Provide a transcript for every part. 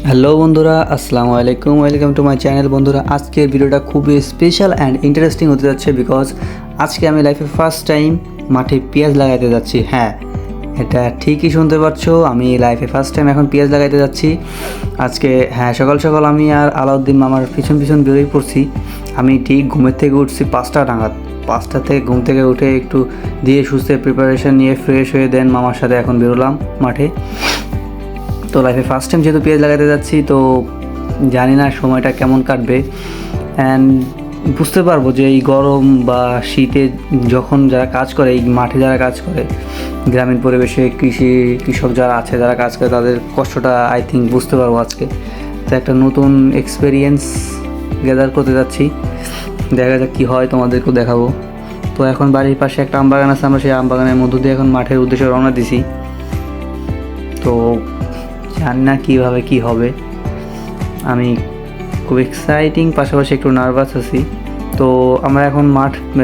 Hello বন্ধুরা, আসসালামু আলাইকুম। Welcome to my channel. বন্ধুরা, আজকের ভিডিওটা খুবই স্পেশাল অ্যান্ড ইন্টারেস্টিং হতে যাচ্ছে বিকজ আজকে আমি লাইফে ফার্স্ট টাইম মাঠে পেঁয়াজ লাগাইতে যাচ্ছি। হ্যাঁ, এটা ঠিকই শুনতে পাচ্ছ, আমি লাইফে ফার্স্ট টাইম এখন পেঁয়াজ লাগাইতে যাচ্ছি আজকে। হ্যাঁ, সকাল সকাল আমি আর আলাউদ্দিন মামার পিছন পিছন বেরোই পড়ছি। আমি ঠিক ঘুমের থেকে উঠছি 5টা নাগাদ। 5টা থেকে ঘুম থেকে উঠে একটু দিয়ে সুস্থে প্রিপারেশন নিয়ে ফ্রেশ হয়ে দেন মামার সাথে এখন বেরোলাম মাঠে। তো লাইফে ফার্স্ট টাইম যেহেতু পেঁয়াজ লাগাতে যাচ্ছি, তো জানি না সময়টা কেমন কাটবে অ্যান্ড বুঝতে পারবো যে এই গরম বা শীতে যখন যারা কাজ করে, এই মাঠে যারা কাজ করে, গ্রামীণ পরিবেশে কৃষক যারা আছে, যারা কাজ করে, তাদের কষ্টটা আই থিঙ্ক বুঝতে পারবো আজকে। তো একটা নতুন এক্সপিরিয়েন্স গ্যাদার করতে যাচ্ছি, দেখা যাক কী হয়, তোমাদেরকেও দেখাবো। তো এখন বাড়ির পাশে একটা আম বাগান আছে, আমরা সেই আম বাগানের মধ্য দিয়ে এখন মাঠের উদ্দেশ্যে রওনা দিছি। তো জানি না কীভাবে কী হবে, আমি খুব এক্সাইটিং, পাশাপাশি একটু নার্ভাস আছি। তো আমরা এখন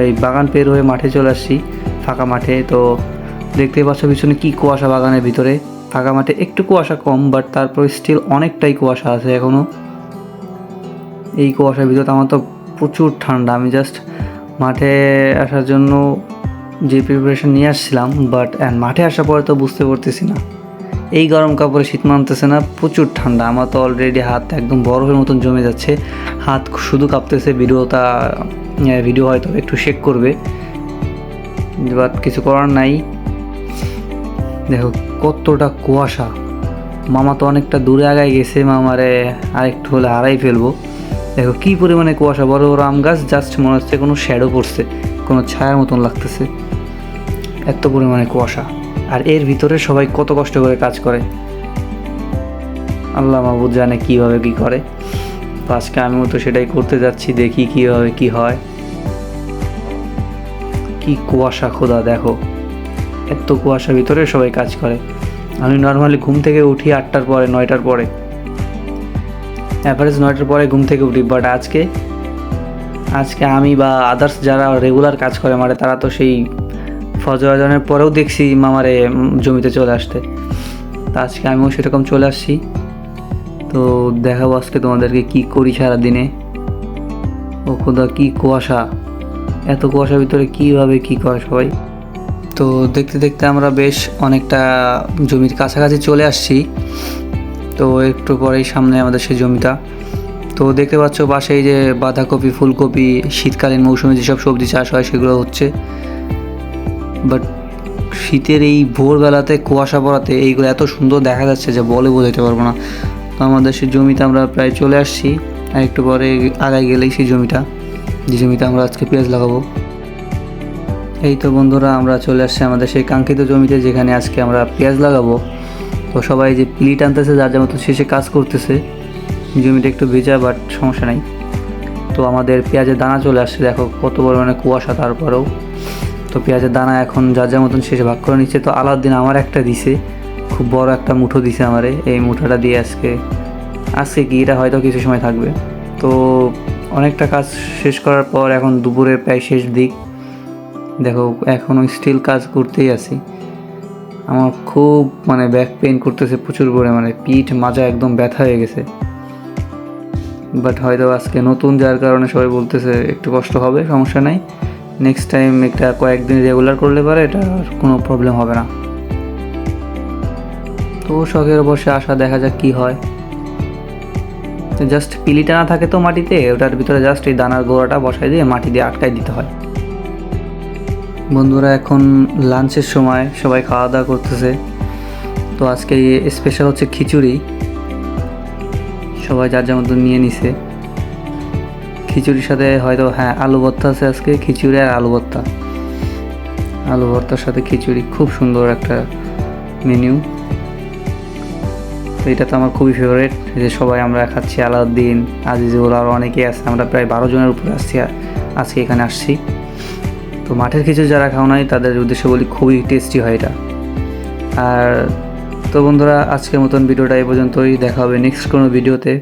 এই বাগান পের হয়ে মাঠে চলে আসছি, ফাঁকা মাঠে। তো দেখতে পাচ্ছ পিছনে কী কুয়াশা বাগানের ভিতরে। ফাঁকা মাঠে একটু কুয়াশা কম, বাট তারপর স্টিল অনেকটাই কুয়াশা আছে এখনও। এই কুয়াশার ভিতরে আমার তো প্রচুর ঠান্ডা। আমি জাস্ট মাঠে আসার জন্য যে প্রিপারেশন নিয়ে আসছিলাম, বাট মাঠে আসার পরে তো বুঝতে পারতেছি না, এই গরম কাপড়ে শীত মানতেছে না, প্রচুর ঠান্ডা। আমার তো অলরেডি হাত একদম বরফের মতন জমে যাচ্ছে, হাত শুধু কাঁপতেছে। ভিডিও হয়তো একটু শেক করবে, বাট কিছু করার নাই। দেখো কতটা কুয়াশা। মামা তো অনেকটা দূরে আগায় গেছে, মামারে আরেকটু হলে হারাই ফেলবো। দেখো কী পরিমাণে কুয়াশা, বড় বড় আম গাছ, জাস্ট মনে হচ্ছে কোনো শ্যাডো পড়ছে, কোনো ছায়ার মতন লাগতেছে, এত পরিমাণে কুয়াশা। আর এর ভিতরে সবাই কত কষ্ট করে কাজ করে, আল্লাহ মাহবুদ জানে কীভাবে কী করে। তো আজকে আমিও তো সেটাই করতে যাচ্ছি, দেখি কীভাবে কী হয়। কি কুয়াশা খোদা, দেখো এত কুয়াশার ভিতরে সবাই কাজ করে। আমি নর্মালি ঘুম থেকে উঠি 8টার পরে, 9টার পরে, অ্যাভারেজ 9টার পরে ঘুম থেকে উঠি। বাট আজকে আমি বা আদার্স যারা রেগুলার কাজ করে মারে, তারা তো সেই ফজর আজানের পরেও দেখছি মামারে জমিতে চলে আসতে। তা আজকে আমিও সেরকম চলে আসছি। তো দেখাবো আজকে তোমাদেরকে কি করি সারাদিনে। ও খোদা, কি কুয়াশা, এত কুয়াশার ভিতরে কীভাবে কী করে সবাই। তো দেখতে দেখতে আমরা বেশ অনেকটা জমির কাছাকাছি চলে আসছি। তো একটু পরেই সামনে আমাদের সেই জমিটা। তো দেখতে পাচ্ছ পাশে এই যে বাঁধাকপি, ফুলকপি, শীতকালীন মৌসুমে যেসব সবজি চাষ হয় সেগুলো হচ্ছে। বাট শীতের এই ভোরবেলাতে কুয়াশা পড়াতে এইগুলো এত সুন্দর দেখা যাচ্ছে যে বলে বোঝাতে পারবো না। তো আমাদের সেই জমিতে আমরা প্রায় চলে আসছি, আর একটু পরে আগায় গেলেই সেই জমিটা, যে জমিতে আমরা আজকে পেঁয়াজ লাগাবো। এই তো বন্ধুরা, আমরা চলে আসছি আমাদের সেই কাঙ্ক্ষিত জমিতে, যেখানে আজকে আমরা পেঁয়াজ লাগাবো। তো সবাই যে পিলি টানতেছে, যার যেমন শেষে কাজ করতেছে। জমিটা একটু ভেজা, বাট সমস্যা নাই। তো আমাদের পেঁয়াজের দানা চলে আসছে, দেখো কত পরিমাণে কুয়াশা তারপরেও। তো পেঁয়াজের দানা এখন যার যার মতন শেষে ভাগ করে নিচ্ছে। তো আলাউদ্দিন আমার একটা দিছে, খুব বড় একটা মুঠো দিছে আমারে। এই মুঠোটা দিয়ে আজকে কি এটা হয়তো কিছু সময় থাকবে। তো অনেকটা কাজ শেষ করার পর এখন দুপুরের প্রায় শেষ দিক। দেখো এখনও স্টিল কাজ করতেই আছি। আমার খুব ব্যাক পেইন করতেছে প্রচুর পরিমাণে, পিঠ মাজা একদম ব্যথা হয়ে গেছে। বাট হয়তো আজকে নতুন, যার কারণে সবাই বলতেছে একটু কষ্ট হবে, সমস্যা নাই, নেক্সট টাইম একটা কয়েকদিন রেগুলার করলে পারে, এটা কোনো প্রবলেম হবে না। তো শখের বসে আসা, দেখা যাক কী হয়। তো জাস্ট পিলি টানা থাকে তো মাটিতে, ওটার ভিতরে জাস্ট এই দানার গোড়াটা বসাই দিয়ে মাটি দিয়ে আটকাই দিতে হয়। বন্ধুরা, এখন লাঞ্চের সময়, সবাই খাওয়া দাওয়া করতেছে। তো আজকে স্পেশাল হচ্ছে খিচুড়ি, সবাই যার যেমন নিয়ে নিছে। খিচুড়ির সাথে হয়তো আলু ভর্তা আছে আজকে, খিচুড়ি আর আলু ভর্তা। আলু ভর্তার সাথে খিচুড়ি, খুব সুন্দর একটা মেনু। এটা তো আমার খুবই ফেভারিট, যে সবাই আমরা খাচ্ছি। আলাউদ্দিন, আজিজুল, আর অনেকেই আছে, আমরা প্রায় 12 জনের উপরে আসছি আজকে এখানে আসছি। তো মাঠের খিচুড়ি যারা খাও নাই, তাদের উদ্দেশ্যে বলি খুবই টেস্টি হয় এটা। আর তো বন্ধুরা, আজকের মতন ভিডিওটা এই পর্যন্তই, দেখা হবে নেক্সট কোনো ভিডিওতে।